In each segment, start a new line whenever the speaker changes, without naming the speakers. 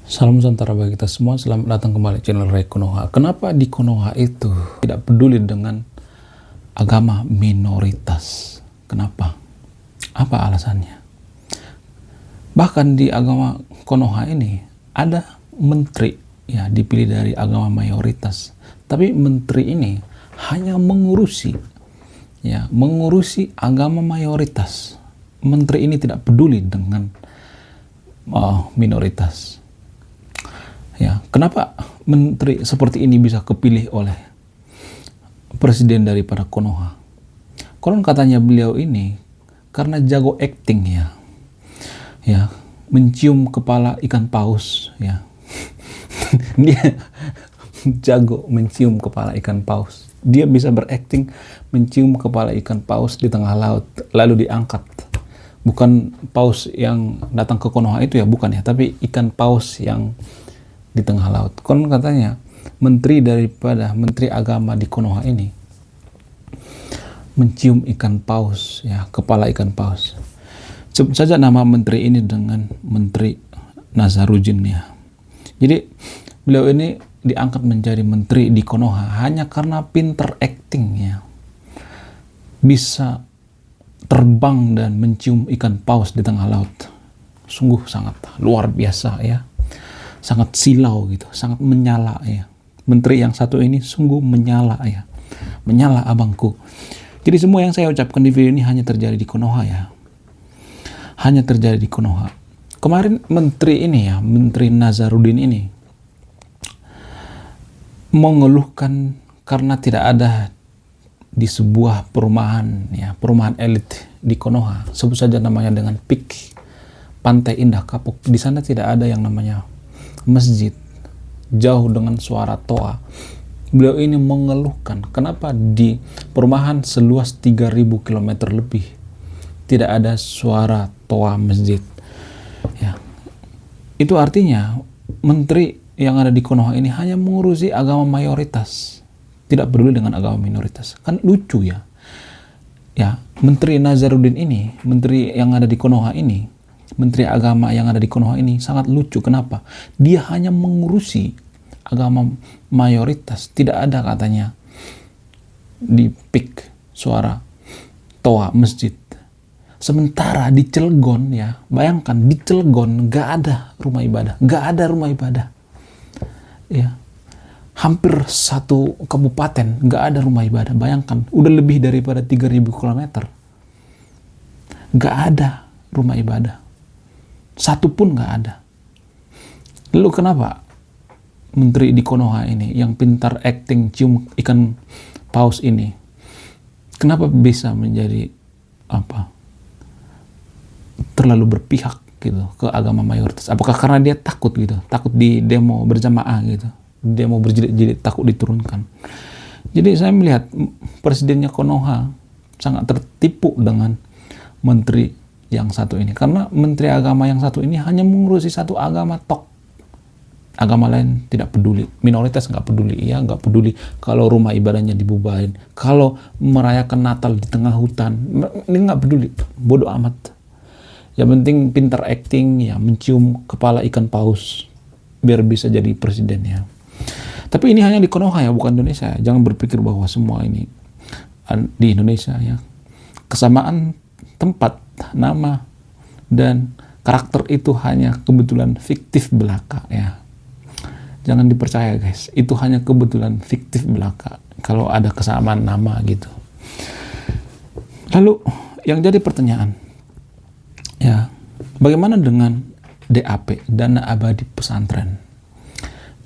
Salam Nusantara bagi kita semua, selamat datang kembali channel Ray Konoha. Kenapa di Konoha itu tidak peduli dengan agama minoritas? Kenapa? Apa alasannya? Bahkan di agama Konoha ini ada menteri ya dipilih dari agama mayoritas. Tapi menteri ini hanya mengurusi agama mayoritas. Menteri ini tidak peduli dengan minoritas. Ya, kenapa menteri seperti ini bisa kepilih oleh presiden daripada Konoha? Konon katanya beliau ini karena jago acting ya, mencium kepala ikan paus ya. Dia jago mencium kepala ikan paus. Dia bisa berakting mencium kepala ikan paus di tengah laut lalu diangkat. Bukan paus yang datang ke Konoha itu ya, bukan ya, tapi ikan paus yang di tengah laut. Konon katanya menteri agama di Konoha ini mencium ikan paus ya, kepala ikan paus. Sebut saja nama menteri ini dengan Menteri Nazarudin ya. Jadi beliau ini diangkat menjadi menteri di Konoha hanya karena pinter acting ya. Bisa terbang dan mencium ikan paus di tengah laut. Sungguh sangat luar biasa ya. Sangat silau gitu, sangat menyala ya. Menteri yang satu ini sungguh menyala ya. Menyala abangku. Jadi semua yang saya ucapkan di video ini hanya terjadi di Konoha ya. Hanya terjadi di Konoha. Kemarin menteri ini ya, Menteri Nazarudin ini mengeluhkan karena tidak ada di sebuah perumahan ya, perumahan elit di Konoha. Sebut saja namanya dengan PIK, Pantai Indah Kapuk. Di sana tidak ada yang namanya masjid, jauh dengan suara toa. Beliau ini mengeluhkan kenapa di perumahan seluas 3.000 km lebih tidak ada suara toa masjid ya. Itu artinya menteri yang ada di Konoha ini hanya mengurusi agama mayoritas, tidak peduli dengan agama minoritas. Kan lucu ya. Ya, Menteri Nazarudin ini, menteri yang ada di Konoha ini, Menteri Agama yang ada di Konoha ini sangat lucu. Kenapa? Dia hanya mengurusi agama mayoritas. Tidak ada katanya di PIK suara toa masjid. Sementara di Cilegon ya, bayangkan di Cilegon gak ada rumah ibadah. Ya, hampir satu kabupaten gak ada rumah ibadah. Bayangkan, udah lebih daripada 3.000 km. Gak ada rumah ibadah. Satu pun nggak ada. Lalu kenapa menteri di Konoha ini yang pintar acting cium ikan paus ini, kenapa bisa menjadi terlalu berpihak gitu ke agama mayoritas? Apakah karena dia takut di demo berjamaah gitu, demo berjilid-jilid, takut diturunkan? Jadi saya melihat presidennya Konoha sangat tertipu dengan menteri yang satu ini, karena menteri agama yang satu ini hanya mengurusi satu agama tok. Agama lain tidak peduli, minoritas nggak peduli ya, nggak peduli kalau rumah ibadahnya dibubarin, kalau merayakan Natal di tengah hutan, ini nggak peduli, bodoh amat. Yang penting pintar acting ya, mencium kepala ikan paus biar bisa jadi presiden ya. Tapi ini hanya di Konoha ya, bukan Indonesia. Jangan berpikir bahwa semua ini di Indonesia ya. Kesamaan tempat, nama, dan karakter itu hanya kebetulan fiktif belaka ya. Jangan dipercaya guys, itu hanya kebetulan fiktif belaka kalau ada kesamaan nama gitu. Lalu yang jadi pertanyaan ya, bagaimana dengan DAP, dana abadi pesantren?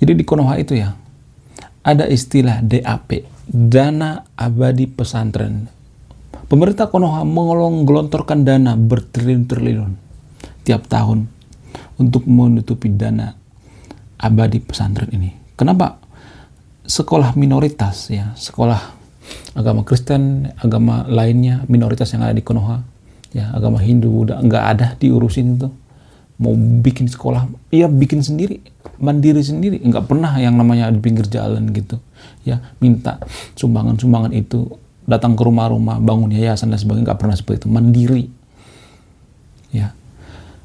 Jadi di Konoha itu ya ada istilah DAP, dana abadi pesantren. Pemerintah Konoha menggelontorkan dana bertriliun-triliun tiap tahun untuk menutupi dana abadi pesantren ini. Kenapa sekolah minoritas ya, sekolah agama Kristen, agama lainnya, minoritas yang ada di Konoha ya, agama Hindu, Buddha, nggak ada diurusin itu. Mau bikin sekolah, ya bikin sendiri, mandiri sendiri, nggak pernah yang namanya di pinggir jalan gitu ya, minta sumbangan itu, datang ke rumah-rumah, bangun yayasan dan sebagainya, nggak pernah seperti itu, mandiri ya.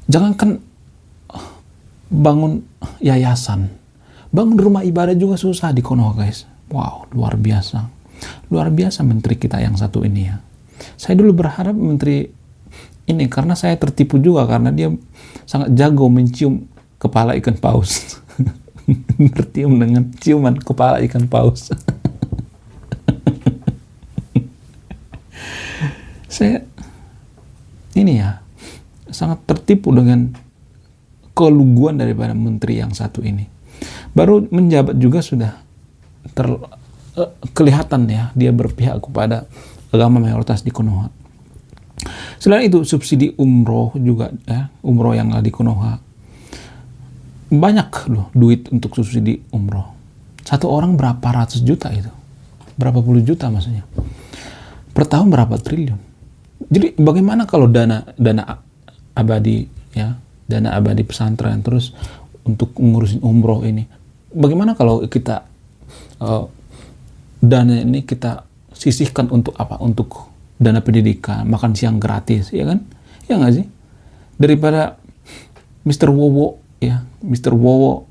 Jangankan bangun yayasan. Bangun rumah ibadah juga susah di Konoha, guys. Wow, luar biasa. Luar biasa menteri kita yang satu ini ya. Saya dulu berharap menteri ini, karena saya tertipu juga karena dia sangat jago mencium kepala ikan paus. Bertium dengan ciuman kepala ikan paus. Saya ini ya sangat tertipu dengan keluguan daripada menteri yang satu ini. Baru menjabat juga sudah kelihatan ya dia berpihak kepada agama mayoritas di Konoha. Selain itu subsidi umroh juga ya, umroh yang ada di Konoha banyak loh duit untuk subsidi umroh. Satu orang berapa ratus juta itu, berapa puluh juta maksudnya. Per tahun berapa triliun. Jadi bagaimana kalau dana abadi ya, dana abadi pesantren terus untuk ngurusin umroh ini? Bagaimana kalau kita dana ini kita sisihkan untuk apa? Untuk dana pendidikan, makan siang gratis, ya kan? Ya nggak sih? Daripada Mr. Wowo ya, Mr. Wowo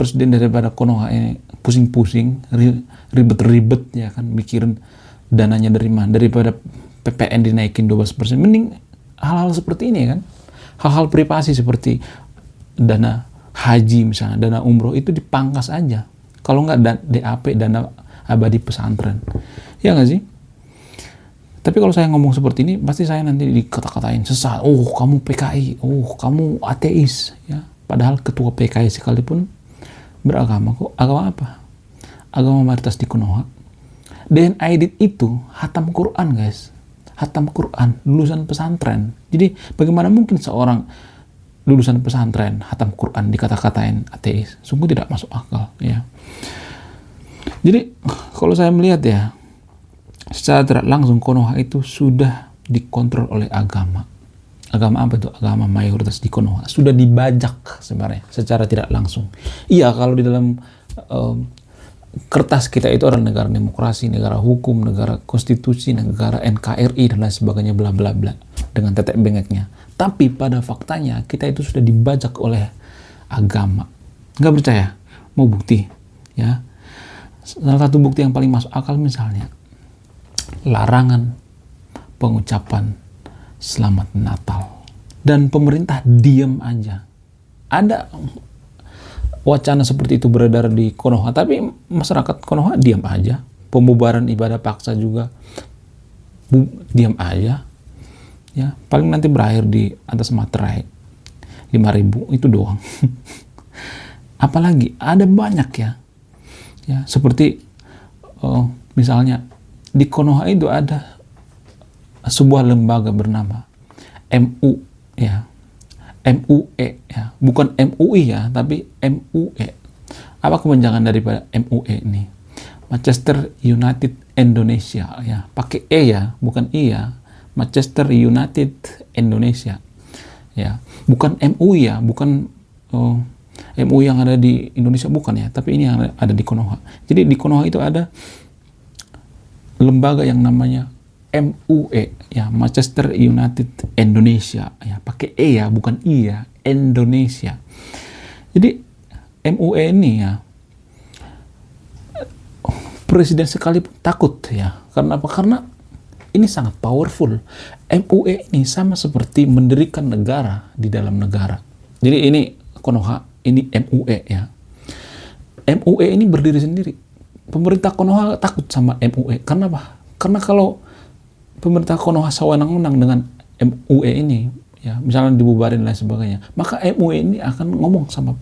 presiden daripada Konoha ini pusing-pusing, ribet-ribet ya kan, mikirin dananya dari mana, daripada PPN dinaikin 12%. Mending hal-hal seperti ini kan, hal-hal privasi seperti dana haji misalnya, dana umroh itu dipangkas aja. Kalau nggak DAP, dana abadi pesantren, ya nggak sih? Tapi kalau saya ngomong seperti ini, pasti saya nanti dikata-katain sesat. Oh, kamu PKI, oh, kamu ateis, ya. Padahal ketua PKI sekalipun beragama kok. Agama apa? Agama mayoritas di Konoha. Dan Aidit itu hatam Quran, guys. Hatam Quran, lulusan pesantren. Jadi bagaimana mungkin seorang lulusan pesantren, hatam Quran dikata-katain ateis? Sungguh tidak masuk akal, ya. Jadi kalau saya melihat ya, secara tidak langsung Konoha itu sudah dikontrol oleh agama. Agama apa itu? Agama mayoritas di Konoha. Sudah dibajak sebenarnya secara tidak langsung. Iya, kalau di dalam kertas kita itu adalah negara demokrasi, negara hukum, negara konstitusi, negara NKRI dan lain sebagainya, bla bla bla, dengan tetek bengeknya. Tapi pada faktanya kita itu sudah dibajak oleh agama. Nggak percaya? Mau bukti? Ya. Salah satu bukti yang paling masuk akal misalnya larangan pengucapan Selamat Natal, dan pemerintah diam aja. Ada wacana seperti itu beredar di Konoha, tapi masyarakat Konoha diam aja. Pembubaran ibadah paksa juga diam aja. Ya, paling nanti berakhir di atas materai 5.000 itu doang. Apalagi ada banyak ya. Ya, seperti misalnya di Konoha itu ada sebuah lembaga bernama MU ya. MUE ya, bukan MUI ya, tapi MUE. Apa kepanjangan daripada MUE ini? Manchester United Indonesia ya. Pakai E ya, bukan I ya. Manchester United Indonesia. Ya, bukan MUI ya, bukan MUI yang ada di Indonesia, bukan ya, tapi ini yang ada di Konoha. Jadi di Konoha itu ada lembaga yang namanya MUE ya, Manchester United Indonesia ya, pakai E ya, bukan I ya, Indonesia. Jadi MUE ini ya, presiden sekalipun takut ya. Karena apa? Karena ini sangat powerful. MUE ini sama seperti mendirikan negara di dalam negara. Jadi ini Konoha, ini MUE ya. MUE ini berdiri sendiri. Pemerintah Konoha takut sama MUE. Karena apa? Karena kalau pemerintah Konoha sewenang-wenang dengan MUE ini, ya, misalnya dibubarin dan lain sebagainya, maka MUE ini akan ngomong sama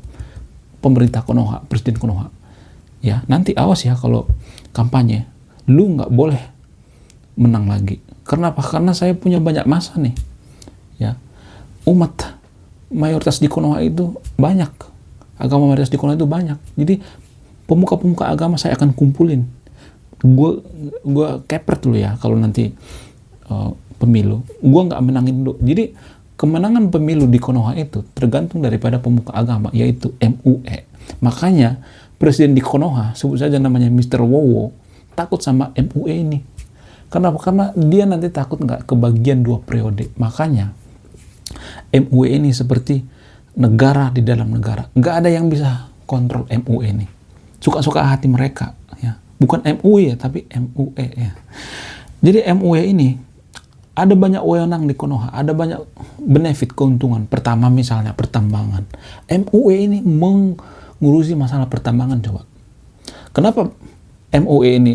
pemerintah Konoha, presiden Konoha. Ya, nanti awas ya kalau kampanye, lu nggak boleh menang lagi. Karena apa? Karena saya punya banyak masa nih. Ya, umat mayoritas di Konoha itu banyak. Agama mayoritas di Konoha itu banyak. Jadi pemuka-pemuka agama saya akan kumpulin. Gue kepret dulu ya kalau nanti pemilu. Gue nggak menangin dulu. Jadi kemenangan pemilu di Konoha itu tergantung daripada pemuka agama, yaitu MUE. Makanya presiden di Konoha, sebut saja namanya Mr. Wowo, takut sama MUE ini. Kenapa? Karena dia nanti takut nggak kebagian 2 periode. Makanya MUE ini seperti negara di dalam negara. Nggak ada yang bisa kontrol MUE ini. Suka-suka hati mereka, ya. Bukan MUI ya, tapi MUE ya. Jadi MUE ini ada banyak wewenang di Konoha, ada banyak benefit, keuntungan. Pertama misalnya pertambangan. MUE ini mengurusi masalah pertambangan, coba. Kenapa MUE ini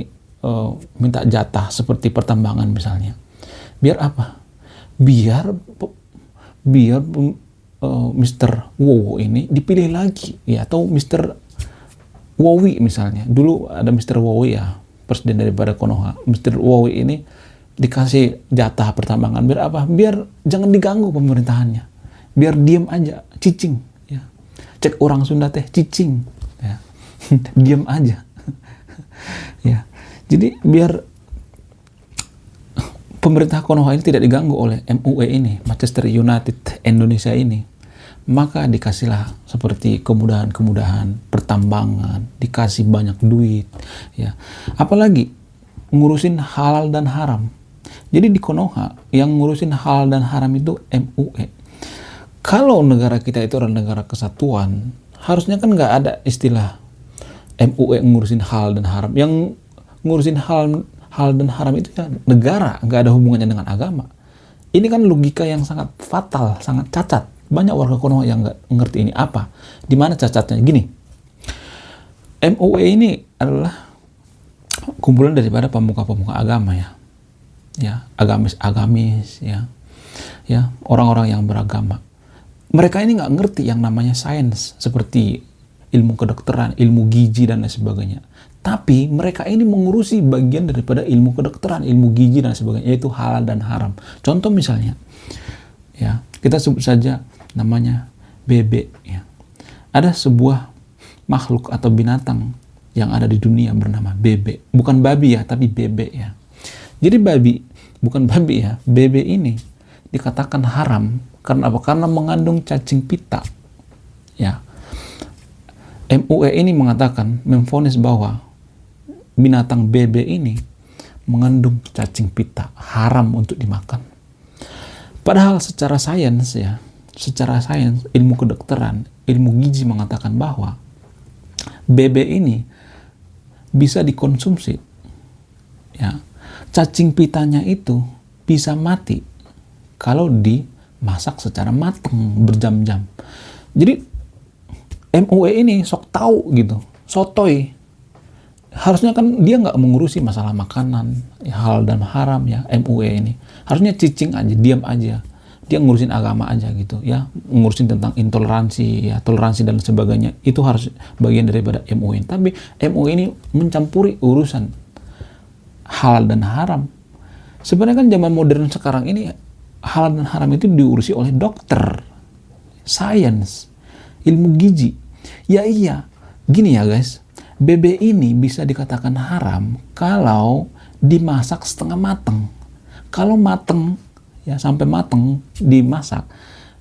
minta jatah seperti pertambangan misalnya? Biar apa? Biar Mr. Wowo ini dipilih lagi, ya, atau Mr. Wowi misalnya. Dulu ada Mr. Wowi ya, presiden daripada Konoha. Mr. Wowi ini dikasih jatah pertambangan. Biar apa? Biar jangan diganggu pemerintahannya. Biar diem aja, cicing. Ya. Cek orang Sunda teh, cicing. Ya. Diem aja. Ya. Jadi biar pemerintah Konoha ini tidak diganggu oleh MUE ini, Manchester United Indonesia ini, maka dikasihlah seperti kemudahan-kemudahan pertambangan, dikasih banyak duit, ya. Apalagi ngurusin halal dan haram. Jadi di Konoha yang ngurusin halal dan haram itu MUE. Kalau negara kita itu adalah negara kesatuan, harusnya kan nggak ada istilah MUE ngurusin halal dan haram. Yang ngurusin hal dan haram itu ya negara, nggak ada hubungannya dengan agama. Ini kan logika yang sangat fatal, sangat cacat. Banyak warga Konoha yang nggak ngerti ini apa. Di mana cacatnya? Gini, MUE ini adalah kumpulan daripada pemuka-pemuka agama, ya, agamis, ya, orang-orang yang beragama. Mereka ini nggak ngerti yang namanya sains seperti ilmu kedokteran, ilmu gizi dan lain sebagainya. Tapi mereka ini mengurusi bagian daripada ilmu kedokteran, ilmu gizi dan sebagainya, yaitu halal dan haram. Contoh misalnya, ya, kita sebut saja namanya bebek. Ya. Ada sebuah makhluk atau binatang yang ada di dunia bernama bebek. Bukan babi ya, tapi bebek ya. Jadi babi, bukan babi ya, bebek ini dikatakan haram karena apa? Karena mengandung cacing pita. Ya. MUE ini mengatakan, memvonis bahwa binatang bebek ini mengandung cacing pita, haram untuk dimakan. Padahal secara sains ya, secara sains, ilmu kedokteran, ilmu gizi mengatakan bahwa bebek ini bisa dikonsumsi. Ya. Cacing pitanya itu bisa mati kalau dimasak secara matang berjam-jam. Jadi MUE ini sok tahu gitu, sotoy. Harusnya kan dia nggak mengurusi masalah makanan, ya, halal dan haram ya, MUE ini. Harusnya cicing aja, diam aja. Dia ngurusin agama aja gitu ya, ngurusin tentang intoleransi, ya, toleransi dan sebagainya. Itu harus bagian daripada MUE. Tapi MUE ini mencampuri urusan halal dan haram. Sebenarnya kan zaman modern sekarang ini halal dan haram itu diurusi oleh dokter, sains, ilmu gizi. Ya iya, gini ya guys. Bebek ini bisa dikatakan haram kalau dimasak setengah mateng. Kalau mateng, ya sampai mateng dimasak,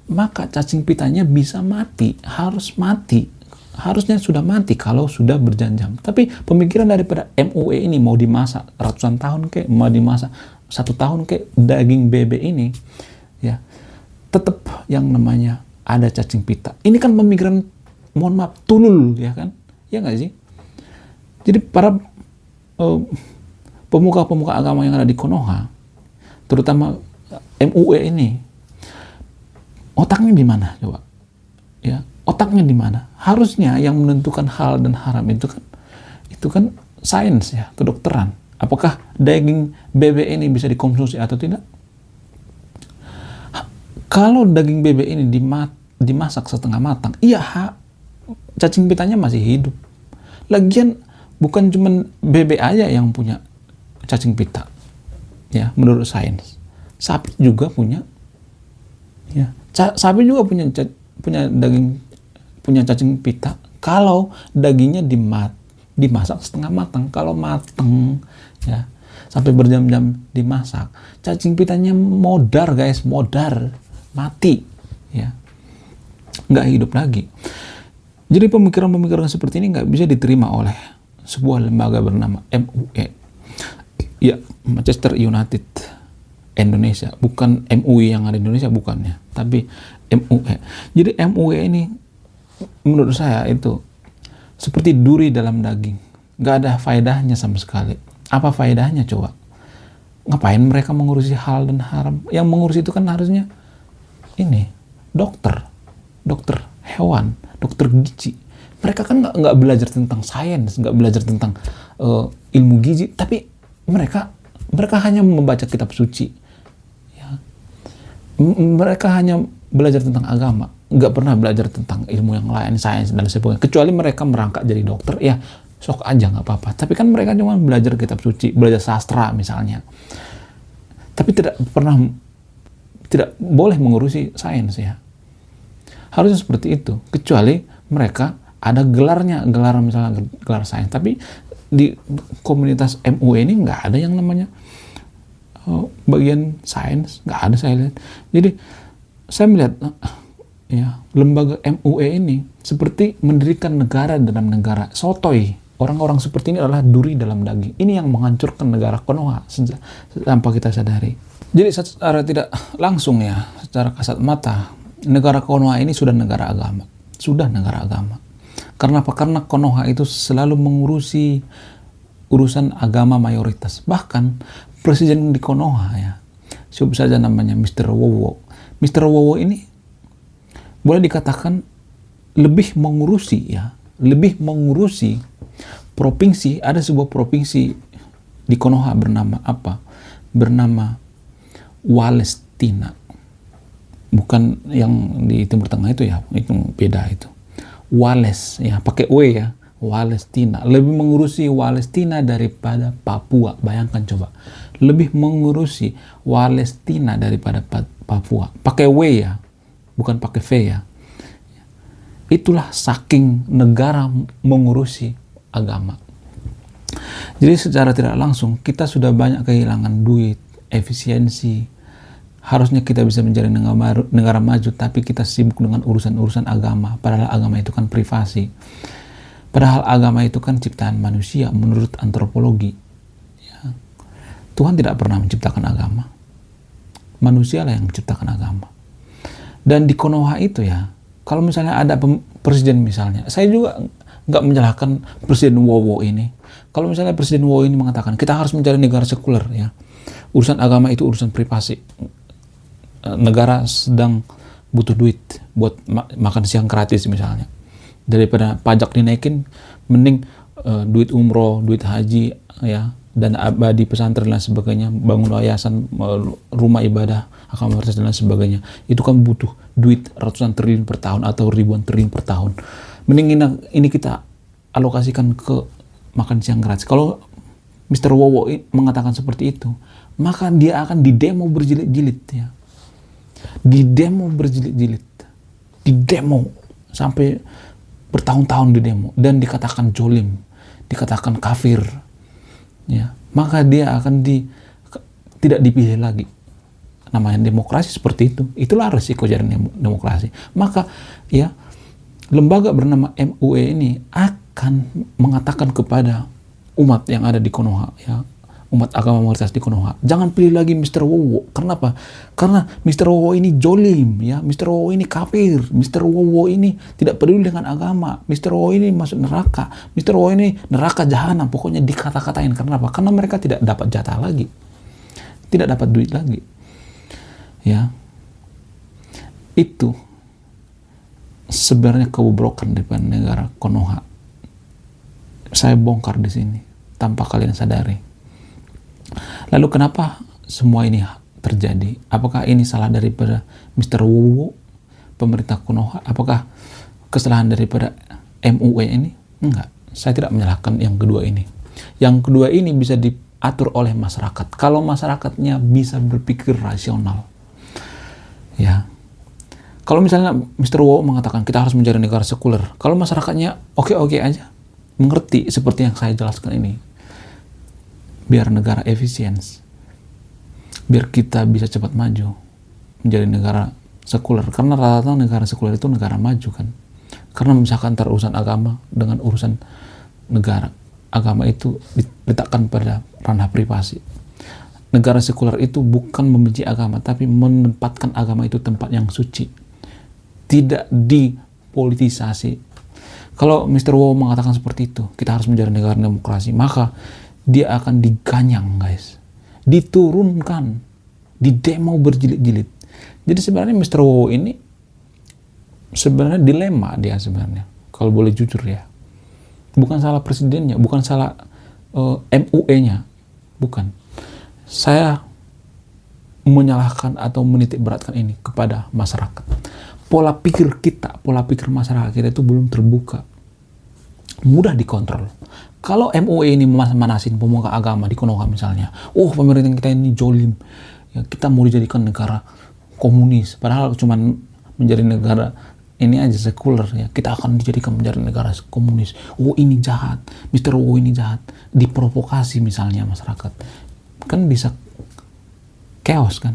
maka cacing pitanya bisa mati, harus mati. Harusnya sudah mati kalau sudah berjam-jam. Tapi pemikiran daripada MUE ini mau dimasak ratusan tahun kek, mau dimasak 1 tahun kek, daging bebek ini, ya tetap yang namanya ada cacing pita. Ini kan pemikiran, mohon maaf, tulul ya kan? Ya nggak sih? Jadi para pemuka-pemuka agama yang ada di Konoha, terutama MUE ini, otaknya di mana coba? Ya, otaknya di mana? Harusnya yang menentukan halal dan haram itu kan sains ya, kedokteran. Apakah daging bebek ini bisa dikonsumsi atau tidak? Kalau daging bebek ini dimasak setengah matang, iya, cacing pitanya masih hidup. Lagian bukan cuma bebek aja yang punya cacing pita, ya, menurut sains. Sapi juga punya, ya, sapi juga punya daging, punya cacing pita. Kalau dagingnya dimasak setengah matang, kalau mateng, ya, sampai berjam-jam dimasak, cacing pitanya modar guys, modar, mati, ya, nggak hidup lagi. Jadi pemikiran-pemikiran seperti ini nggak bisa diterima oleh sebuah lembaga bernama MUE, ya, Manchester United Indonesia, bukan MUI yang ada di Indonesia, bukan ya, tapi MUE. Jadi MUE ini menurut saya itu seperti duri dalam daging, nggak ada faedahnya sama sekali. Apa faedahnya coba? Ngapain mereka mengurusi hal dan haram? Yang mengurus itu kan harusnya ini dokter hewan, dokter gizi. Mereka kan nggak belajar tentang sains, nggak belajar tentang ilmu gizi, tapi mereka hanya membaca kitab suci. Ya. Mereka hanya belajar tentang agama, nggak pernah belajar tentang ilmu yang lain, sains dan sebagainya. Kecuali mereka merangkak jadi dokter, ya sok aja nggak apa-apa. Tapi kan mereka cuma belajar kitab suci, belajar sastra misalnya. Tapi tidak boleh mengurusi sains ya. Harusnya seperti itu. Kecuali mereka ada gelarnya, misalnya gelar sains. Tapi di komunitas MUE ini nggak ada yang namanya bagian sains, nggak ada saya lihat. Jadi saya melihat ya lembaga MUE ini seperti mendirikan negara dalam negara. Sotoy. Orang-orang seperti ini adalah duri dalam daging. Ini yang menghancurkan negara Konoha tanpa kita sadari. Jadi secara tidak langsung ya, secara kasat mata, negara Konoha ini sudah negara agama. Sudah negara agama. Karena apa? Karena Konoha itu selalu mengurusi urusan agama mayoritas. Bahkan presiden di Konoha ya, sebut saja namanya Mr. Wowo. Mr. Wowo ini boleh dikatakan lebih mengurusi provinsi. Ada sebuah provinsi di Konoha bernama apa? Bernama Walestina. Bukan yang di Timur Tengah itu ya, itu beda itu. Wales ya, pakai W ya, Walestina. Lebih mengurusi Walestina daripada Papua. Bayangkan coba. Lebih mengurusi Walestina daripada Papua. Pakai W ya, bukan pakai V ya. Itulah saking negara mengurusi agama. Jadi secara tidak langsung kita sudah banyak kehilangan duit, efisiensi. Harusnya kita bisa menjadi negara maju, tapi kita sibuk dengan urusan-urusan agama. Padahal agama itu kan privasi. Padahal agama itu kan ciptaan manusia menurut antropologi. Ya. Tuhan tidak pernah menciptakan agama. Manusia lah yang menciptakan agama. Dan di Konoha itu ya, kalau misalnya ada presiden misalnya, saya juga nggak menyalahkan Presiden Wowo ini. Kalau misalnya Presiden Wowo ini mengatakan kita harus mencari negara sekuler ya, urusan agama itu urusan privasi. Negara sedang butuh duit buat makan siang gratis misalnya, daripada pajak dinaikin, mending duit umroh, duit haji ya, dana abadi pesantren dan sebagainya, bangun yayasan, rumah ibadah, agama dan sebagainya. Itu kan butuh duit ratusan triliun per tahun atau ribuan triliun per tahun. Mending ini kita alokasikan ke makan siang gratis. Kalau Mr. Wowo mengatakan seperti itu, maka dia akan didemo berjilid-jilid ya. Didemo berjilid-jilid. Didemo sampai bertahun-tahun didemo dan dikatakan jolim, dikatakan kafir. Ya, maka dia akan tidak dipilih lagi. Namanya demokrasi seperti itu. Itulah resiko jalannya demokrasi. Maka ya, lembaga bernama MUE ini akan mengatakan kepada umat yang ada di Konoha ya, umat agama mayoritas di Konoha, jangan pilih lagi Mr. Wowo. Kenapa? Karena Mr. Wowo ini jolim ya, Mr. Wowo ini kafir, Mr. Wowo ini tidak peduli dengan agama, Mr. Wowo ini masuk neraka, Mr. Wowo ini neraka jahanam, pokoknya dikata-katain. Kenapa? Karena mereka tidak dapat jatah lagi, tidak dapat duit lagi ya. Itu sebenarnya kebobrokan daripada negara Konoha. Saya bongkar di sini tanpa kalian sadari. Lalu kenapa semua ini terjadi? Apakah ini salah daripada Mr. Wowo, pemerintah Konoha? Apakah kesalahan daripada MUE ini? Enggak. Saya tidak menyalahkan yang kedua ini. Yang kedua ini bisa diatur oleh masyarakat. Kalau masyarakatnya bisa berpikir rasional. Ya. Kalau misalnya Mr. Wowo mengatakan kita harus mencari negara sekuler, kalau masyarakatnya oke-oke aja, mengerti seperti yang saya jelaskan ini, biar negara efisien, biar kita bisa cepat maju menjadi negara sekuler. Karena rata-rata negara sekuler itu negara maju kan. Karena misalkan antara urusan agama dengan urusan negara, agama itu diletakkan pada ranah privasi. negara sekuler itu bukan membenci agama, tapi menempatkan agama itu tempat yang suci, tidak dipolitisasi. Kalau Mr. Wow mengatakan seperti itu, kita harus menjadi negara demokrasi, maka dia akan diganyang, guys, diturunkan, didemo berjilid-jilid. Jadi sebenarnya Mr. Wow ini sebenarnya dilema dia sebenarnya, kalau boleh jujur ya. Bukan salah presidennya, bukan salah MUE-nya, bukan. Saya menyalahkan atau menitik beratkan ini kepada masyarakat. Pola pikir kita, pola pikir masyarakat kita itu belum terbuka, mudah dikontrol. Kalau MUE ini manasin pemuka agama di Konoha misalnya, pemerintah kita ini jolim, ya, kita mau dijadikan negara komunis, padahal cuma menjadi negara ini aja sekuler, ya, kita akan dijadikan menjadi negara komunis. Ini jahat, Mr. ini jahat, diprovokasi misalnya masyarakat, kan bisa chaos kan.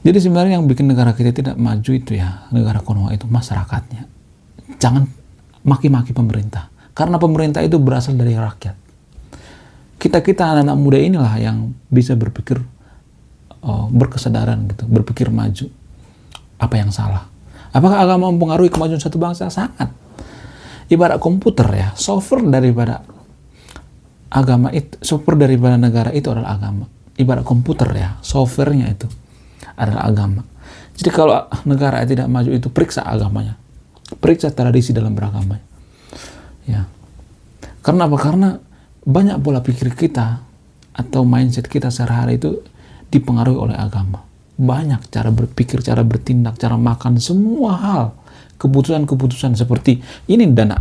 Jadi sebenarnya yang bikin negara kita tidak maju itu ya, negara Konoha itu masyarakatnya. Jangan maki-maki pemerintah, karena pemerintah itu berasal dari rakyat. Kita anak-anak muda inilah yang bisa berpikir berkesadaran gitu, berpikir maju. Apa yang salah? Apakah agama mempengaruhi kemajuan satu bangsa? Sangat. Ibarat komputer ya, software daripada agama itu, software daripada negara itu adalah agama. Ibarat komputer ya, softwarenya itu adalah agama. Jadi kalau negara tidak maju itu, periksa agamanya, periksa tradisi dalam beragama. Ya, karena apa? Karena banyak pola pikir kita atau mindset kita sehari-hari itu dipengaruhi oleh agama. Banyak cara berpikir, cara bertindak, cara makan, semua hal, keputusan-keputusan seperti ini dana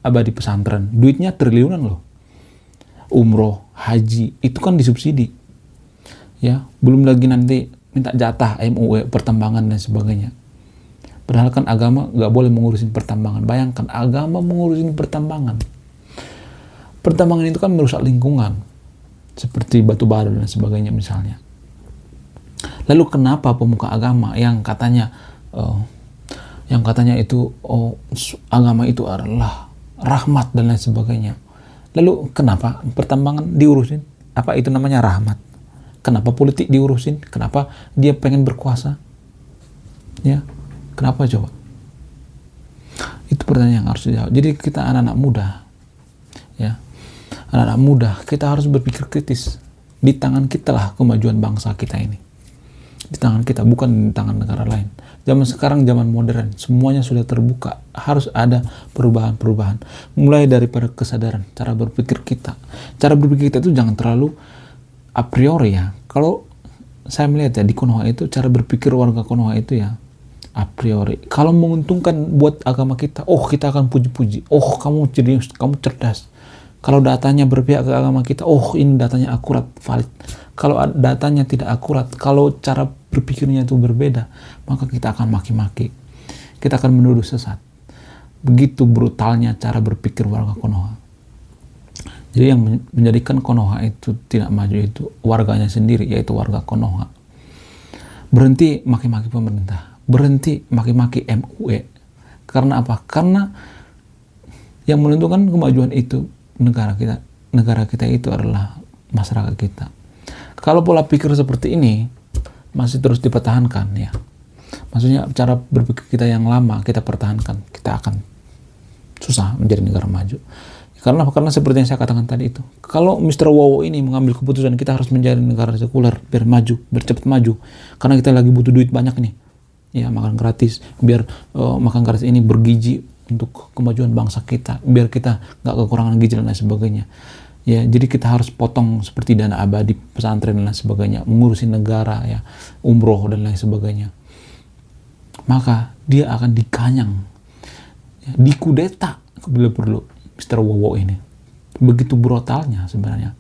abadi pesantren, duitnya triliunan loh. Umroh, haji, itu kan disubsidi. Ya, belum lagi nanti minta jatah MUE, pertambangan dan sebagainya. Padahal kan agama nggak boleh mengurusin pertambangan. Bayangkan agama mengurusin pertambangan. Pertambangan itu kan merusak lingkungan, seperti batu bara dan sebagainya misalnya. Lalu kenapa pemuka agama yang katanya itu agama itu adalah rahmat dan lain sebagainya, lalu kenapa pertambangan diurusin? Apa itu namanya rahmat? Kenapa politik diurusin? Kenapa dia pengen berkuasa? Ya, kenapa coba? Itu pertanyaan yang harus dijawab. Jadi kita anak-anak muda, ya, anak-anak muda, kita harus berpikir kritis. Di tangan kita lah kemajuan bangsa kita ini. Di tangan kita, bukan di tangan negara lain. Zaman sekarang zaman modern, semuanya sudah terbuka. Harus ada perubahan-perubahan. Mulai daripada kesadaran, cara berpikir kita. Cara berpikir kita itu jangan terlalu a priori ya. Kalau saya melihat ya di Konoha itu, cara berpikir warga Konoha itu ya a priori. Kalau menguntungkan buat agama kita, kita akan puji-puji. Kamu jenius, kamu cerdas. Kalau datanya berpihak ke agama kita, ini datanya akurat, valid. Kalau datanya tidak akurat, kalau cara berpikirnya itu berbeda, maka kita akan maki-maki. Kita akan menuduh sesat. Begitu brutalnya cara berpikir warga Konoha. Jadi yang menjadikan Konoha itu tidak maju itu warganya sendiri, yaitu warga Konoha. Berhenti maki-maki pemerintah. Berhenti maki-maki MUE. Karena apa? Karena yang menentukan kemajuan itu negara kita. Negara kita itu adalah masyarakat kita. Kalau pola pikir seperti ini masih terus dipertahankan ya, maksudnya cara berpikir kita yang lama kita pertahankan, kita akan susah menjadi negara maju. Karena seperti yang saya katakan tadi itu, kalau Mr. Wow ini mengambil keputusan kita harus menjadi negara sekuler biar maju, biar cepat maju, karena kita lagi butuh duit banyak nih, ya makan gratis, biar makan gratis ini bergizi untuk kemajuan bangsa kita, biar kita nggak kekurangan gizi dan lain sebagainya. Ya, jadi kita harus potong seperti dana abadi pesantren dan lain sebagainya, mengurusi negara ya, umroh dan lain sebagainya. Maka dia akan dikanyang, ya, dikudeta bila perlu Mr. Wow ini. Begitu brutalnya sebenarnya.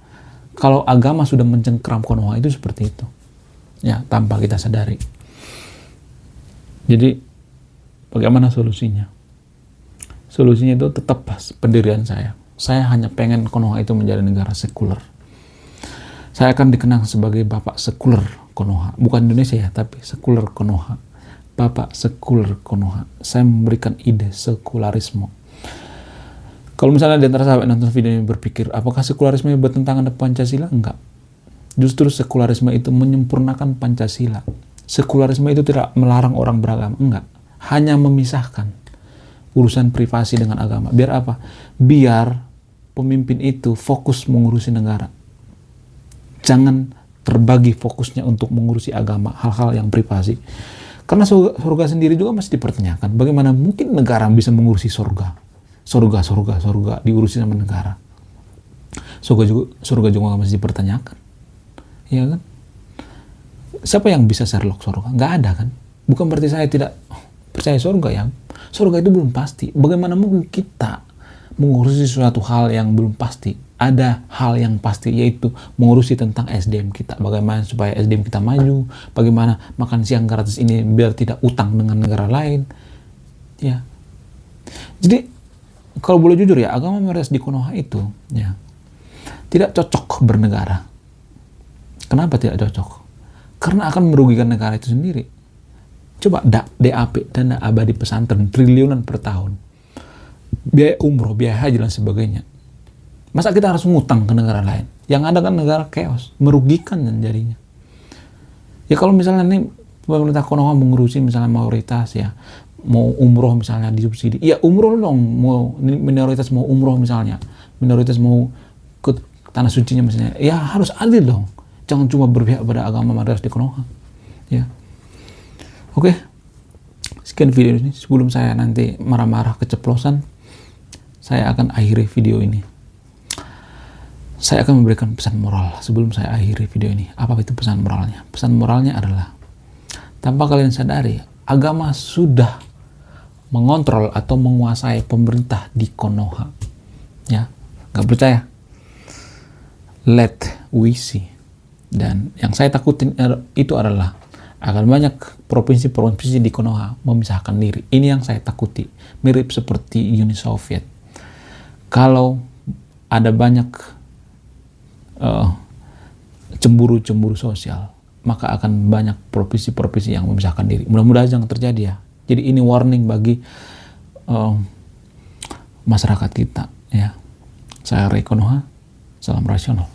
Kalau agama sudah mencengkram Konoha itu seperti itu. Ya, tanpa kita sadari. Jadi bagaimana solusinya? Solusinya itu tetap pendirian saya. Saya hanya pengen Konoha itu menjadi negara sekuler. Saya akan dikenang sebagai Bapak Sekuler Konoha. Bukan Indonesia ya, tapi sekuler Konoha. Bapak Sekuler Konoha. Saya memberikan ide sekularisme. Kalau misalnya di antara sahabat nonton video ini berpikir, apakah sekularisme bertentangan dengan Pancasila? Enggak. Justru sekularisme itu menyempurnakan Pancasila. Sekularisme itu tidak melarang orang beragama, enggak. Hanya memisahkan urusan privasi dengan agama. Biar apa? Biar pemimpin itu fokus mengurusi negara. Jangan terbagi fokusnya untuk mengurusi agama, hal-hal yang privasi. Karena surga sendiri juga masih dipertanyakan. Bagaimana mungkin negara bisa mengurusi surga? Surga diurusi sama negara. Surga juga masih dipertanyakan. Ya kan? Siapa yang bisa Sherlock surga? Nggak ada kan? Bukan berarti saya tidak percaya surga ya. Surga itu belum pasti. Bagaimana mungkin kita mengurusi suatu hal yang belum pasti? Ada hal yang pasti, yaitu mengurusi tentang SDM kita. Bagaimana supaya SDM kita maju, bagaimana makan siang gratis ini biar tidak utang dengan negara lain. Ya. Jadi, kalau boleh jujur ya, agama mayoritas di Konoha itu ya tidak cocok bernegara. Kenapa tidak cocok? Karena akan merugikan negara itu sendiri. Coba DAP, dana abadi pesantren, triliunan per tahun. Biaya umroh, biaya haji dan sebagainya. Masa kita harus ngutang ke negara lain? Yang ada kan negara chaos, merugikan dan jadinya. Ya kalau misalnya nih pemerintah Konoha mengurusi misalnya mayoritas ya, mau umroh misalnya disubsidi. Ya umroh dong, mau minoritas mau umroh misalnya. Minoritas mau ke tanah sucinya misalnya. Ya harus adil dong. Jangan cuma berpihak pada agama mayoritas di Konoha. Ya. Oke. Sekian video ini. Sebelum saya nanti marah-marah keceplosan, saya akan akhiri video ini. Saya akan memberikan pesan moral sebelum saya akhiri video ini. Apa itu pesan moralnya? Pesan moralnya adalah, tanpa kalian sadari, agama sudah mengontrol atau menguasai pemerintah di Konoha. Ya, nggak percaya? Let we see. Dan yang saya takutin itu adalah akan banyak provinsi-provinsi di Konoha memisahkan diri. Ini yang saya takuti. Mirip seperti Uni Soviet. Kalau ada banyak cemburu-cemburu sosial, maka akan banyak provinsi-provinsi yang memisahkan diri. Mudah-mudahan jangan terjadi ya. Jadi ini warning bagi masyarakat kita ya. Saya Ray Konoha, salam rasional.